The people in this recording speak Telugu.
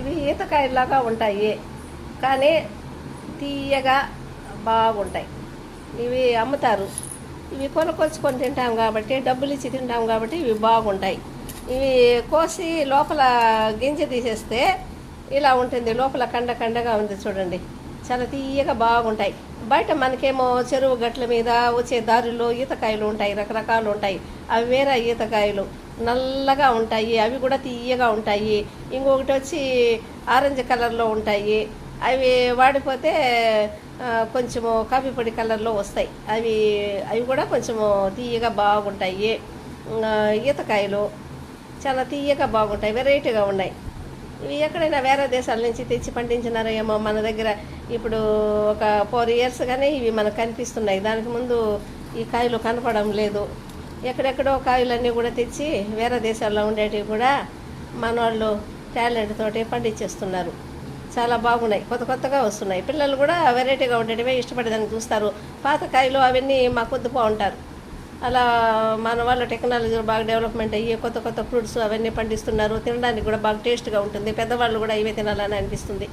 ఇవి ఈతకాయలాగా ఉంటాయి, కానీ తీయగా బాగుంటాయి. ఇవి అమ్ముతారు. ఇవి కొనుక్కొచ్చుకొని తింటాం కాబట్టి, డబ్బులు ఇచ్చి తింటాం కాబట్టి ఇవి బాగుంటాయి. ఇవి కోసి లోపల గింజ తీసేస్తే ఇలా ఉంటుంది, లోపల కండగా ఉంది చూడండి, చాలా తీయగా బాగుంటాయి. బయట మనకేమో చెరువు గట్ల మీద వచ్చే దారిలో ఈతకాయలు ఉంటాయి, రకరకాలు ఉంటాయి. అవి వేరే ఈతకాయలు నల్లగా ఉంటాయి, అవి కూడా తీయగా ఉంటాయి. ఇంకొకటి వచ్చి ఆరెంజ్ కలర్లో ఉంటాయి, అవి వాడిపోతే కొంచెము కాఫీ పొడి కలర్లో వస్తాయి. అవి కూడా కొంచెము తీయగా బాగుంటాయి. ఈతకాయలు చాలా తీయగా బాగుంటాయి, వెరైటీగా ఉన్నాయి. ఇవి ఎక్కడైనా వేరే దేశాల నుంచి తెచ్చి పండించినారో ఏమో. మన దగ్గర ఇప్పుడు ఒక 4 years కానీ ఇవి మనకు కనిపిస్తున్నాయి. దానికి ముందు ఈ కాయలు కనపడడం లేదు. ఎక్కడెక్కడో కాయలన్నీ కూడా తెచ్చి వేరే దేశాల్లో ఉండేటివి కూడా మన వాళ్ళు టాలెంట్ తోటి పండించేస్తున్నారు. చాలా బాగున్నాయి, కొత్తగా వస్తున్నాయి. పిల్లలు కూడా వెరైటీగా ఉండేటివే ఇష్టపడి దాన్ని చూస్తారు. పాత కాయలు అవన్నీ మాకొద్దు బాగుంటారు. అలా మన వాళ్ళ టెక్నాలజీ బాగా డెవలప్మెంట్ అయ్యి కొత్త ఫ్రూట్స్ అవన్నీ పండిస్తున్నారు. తినడానికి కూడా బాగా టేస్ట్గా ఉంటుంది. పెద్దవాళ్ళు కూడా ఇవే తినాలని అనిపిస్తుంది.